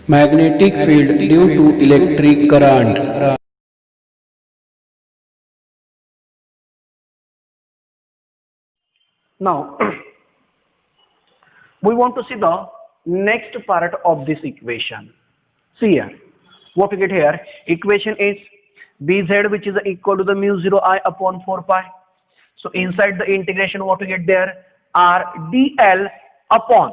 Magnetic field due to electric current. Now we want to see the next part of this equation. See here, what we get here, equation is Bz, which is equal to the mu 0 I upon 4 pi. So inside the integration, what we get there, R dl upon,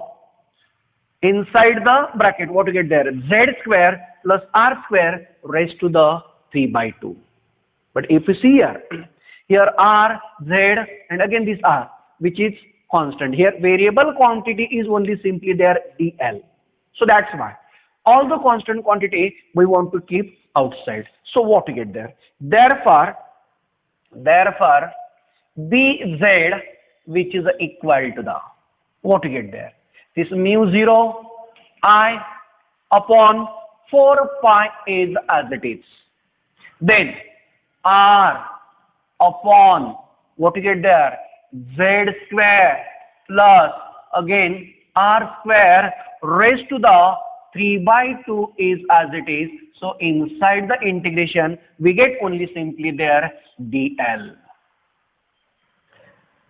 inside the bracket, what we get there, z square plus r square raised to the 3 by 2. But if you see here, here r, z, and again this r, which is constant. Here variable quantity is only simply there dl. So that's why all the constant quantity we want to keep outside. So what we get there? Therefore, Bz, which is equal to the, what we get there? This mu 0 I upon 4 pi is as it is. Then r upon, what we get there, z square plus again r square raised to the 3 by 2 is as it is. So inside the integration we get only simply there dl.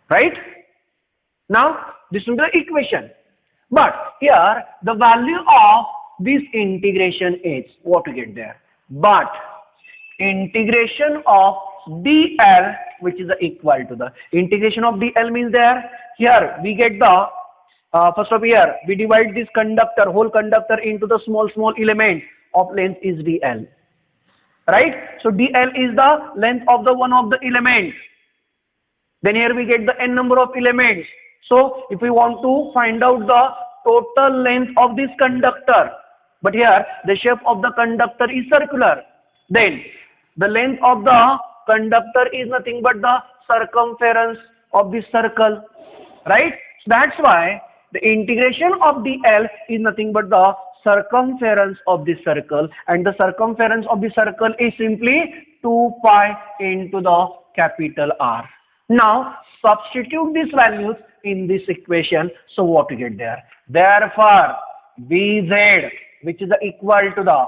Right? Now this is the equation. But here the value of this integration is, what we get there? But integration of dl, which is equal to the integration of dl, means there, here we get the first of here we divide this conductor, whole conductor, into the small element of length is dl, right? So dl is the length of the one of the element. Then here we get the n number of elements. So if we want to find out the total length of this conductor, but here the shape of the conductor is circular, then the length of the conductor is nothing but the circumference of this circle, right? So that's why the integration of dl is nothing but the circumference of this circle, and the circumference of the circle is simply 2 pi into the capital R. Now substitute these values in this equation. So what we get there? Therefore Bz, which is equal to the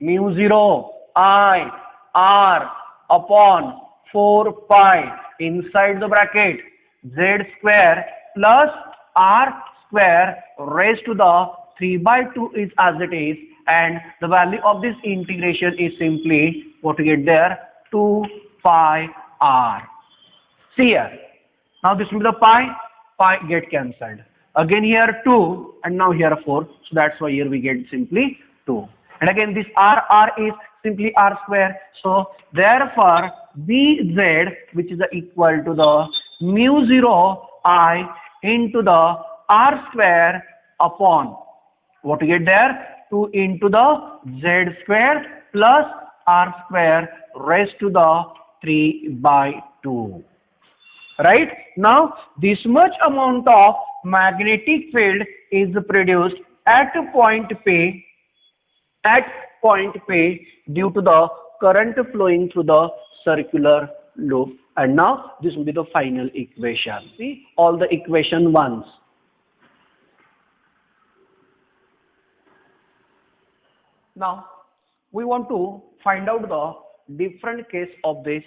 mu 0 I r upon 4 pi inside the bracket z square plus r square raised to the 3 by 2 is as it is, and the value of this integration is simply, what we get there, 2 pi r. See here, now this will be the pi get cancelled. Again here 2 and now here 4. So that's why here we get simply 2. And again this r is simply r square. So therefore Bz, which is equal to the mu 0 I into the r square upon, what we get there, 2 into the z square plus r square raised to the 3 by 2. Right? Now this much amount of magnetic field is produced at point P, due to the current flowing through the circular loop. And now this will be the final equation. See all the equation once. Now we want to find out the different case of this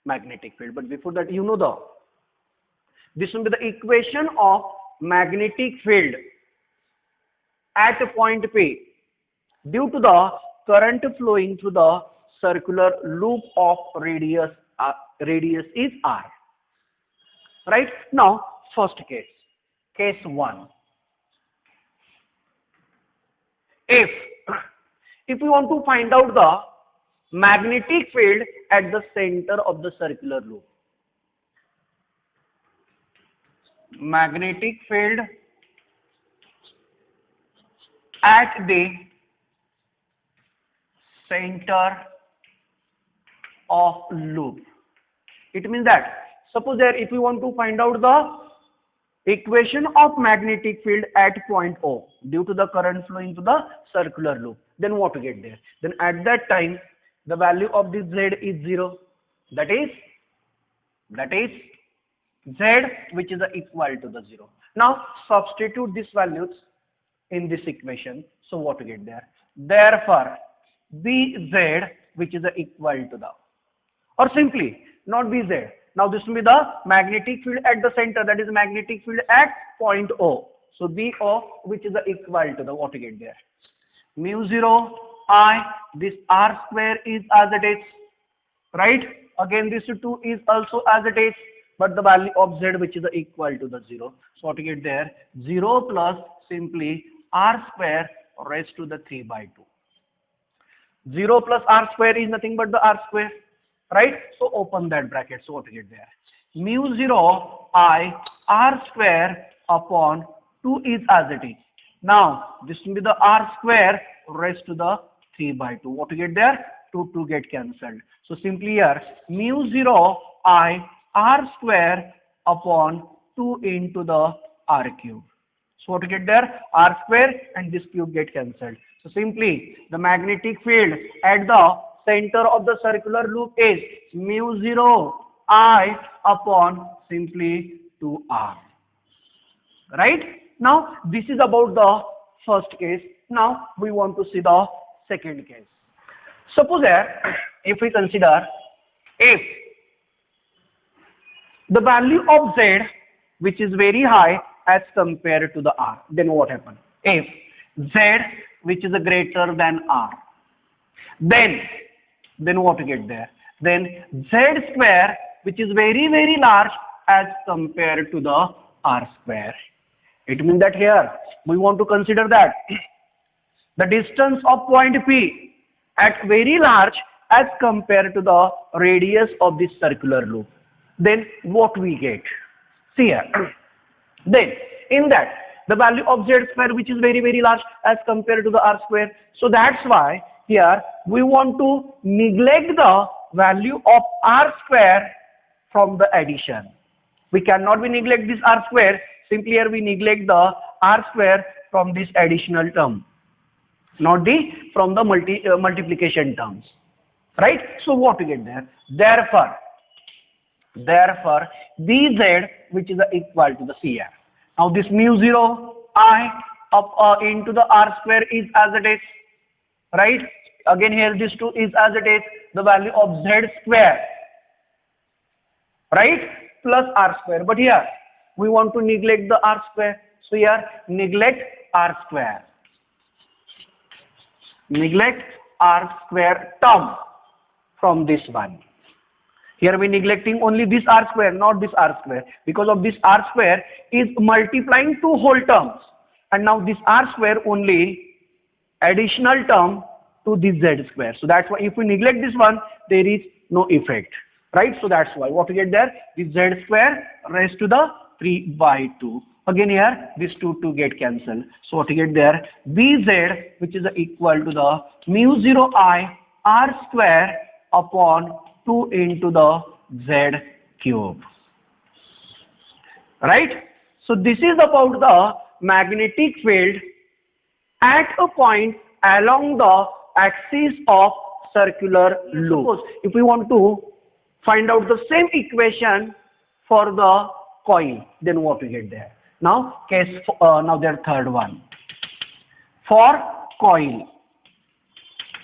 magnetic field, but before that, this will be the equation of magnetic field at point P due to the current flowing through the circular loop of radius is r. Right? Now first case 1. If we want to find out the magnetic field at the center of the circular loop, magnetic field at the center of loop, it means that, suppose there if we want to find out the equation of magnetic field at point O due to the current flowing to the circular loop, then what to get there? Then at that time the value of this z is 0, that is z, which is equal to the 0. Now substitute these values in this equation. So what to get there? Therefore, Bz, which is equal to the, or simply not Bz. Now this will be the magnetic field at the center, that is magnetic field at point O. So BO, which is equal to the, what you get there? Mu 0 I, this R square is as it is, right? Again, this 2 is also as it is, but the value of Z, which is equal to the 0. So what you get there? 0 plus simply R square raised to the 3 by 2. 0 plus R square is nothing but the R square, right? So open that bracket. So what you get there? Mu 0 I R square upon 2 is as it is. Now this will be the R square raised to the 3 by 2. What you get there? 2 get cancelled. So simply here mu 0 I R square upon 2 into the R cube. So what you get there? R square and this cube get cancelled. So simply the magnetic field at the center of the circular loop is mu 0 I upon simply 2R. Right? Now this is about the first case. Now we want to see the second case. Suppose here, if we consider if the value of Z, which is very high as compared to the R, then what happens? If Z, which is greater than R, then what you get there? Then Z square, which is very, very large as compared to the R square. It means that here we want to consider that the distance of point P at very large as compared to the radius of this circular loop. Then what we get? See here. Then in that the value of Z square, which is very, very large as compared to the R square. So that's why here we want to neglect the value of R square from the addition. We cannot be neglect this R square. Simply here we neglect the R square from this additional term, not the from the multiplication terms, right? So what we get there? Therefore Bz, which is equal to the CR. Now this mu 0 I up into the R square is as it is, right? Again here this 2 is as it is, the value of Z square, right, plus R square. But here we want to neglect the R square. So here neglect R square. Neglect R square term from this one. Here we neglecting only this R square, not this R square, because of this R square is multiplying two whole terms, and now this R square only additional term to this Z square. So that's why if we neglect this one, there is no effect, right? So that's why what we get there, this Z square raised to the 3 by 2. Again here this 2 get cancelled. So what we get there, Bz, which is equal to the mu 0 I R square upon 2 into the Z cube, right? So this is about the magnetic field at a point along the axis of circular loop. Suppose if we want to find out the same equation for the coil, then what we get there? Now now their third one. For coil,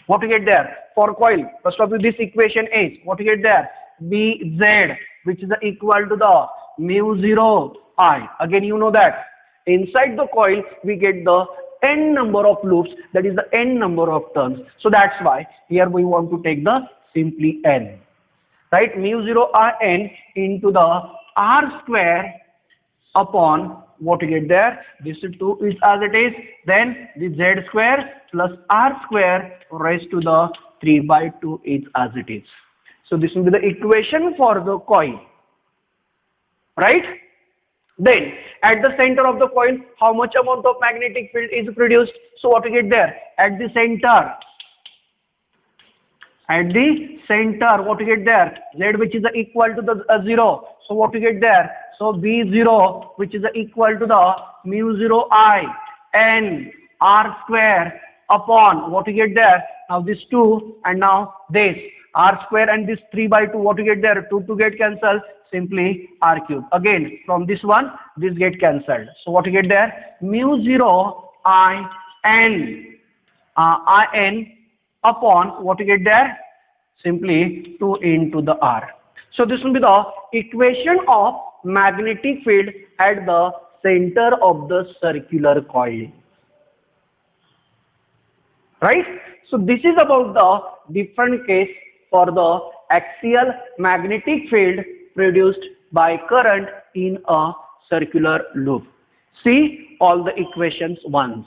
what we get there? For coil, first of all this equation is, what we get there? Bz, which is equal to the mu 0 I. Again you know that inside the coil we get the n number of loops, that is the n number of turns. So that's why here we want to take the simply n, right? Mu 0 I n into the R square upon, what you get there, this 2 is as it is, then the Z square plus R square raised to the 3 by 2 is as it is. So this will be the equation for the coil, right? Then at the center of the coil, how much amount of magnetic field is produced? So what we get there? At the center, what we get there? Z, which is equal to the 0. So what we get there? So B0, which is equal to the mu 0 I n R square upon, what we get there? Now this 2 and now this R square and this 3 by 2, what we get there? 2 get cancelled, simply R cube. Again from this one, this get cancelled. So what we get there? Mu 0 I n In upon what you get there? Simply 2 into the R. So this will be the equation of magnetic field at the center of the circular coil. Right? So this is about the different case for the axial magnetic field produced by current in a circular loop. See all the equations once.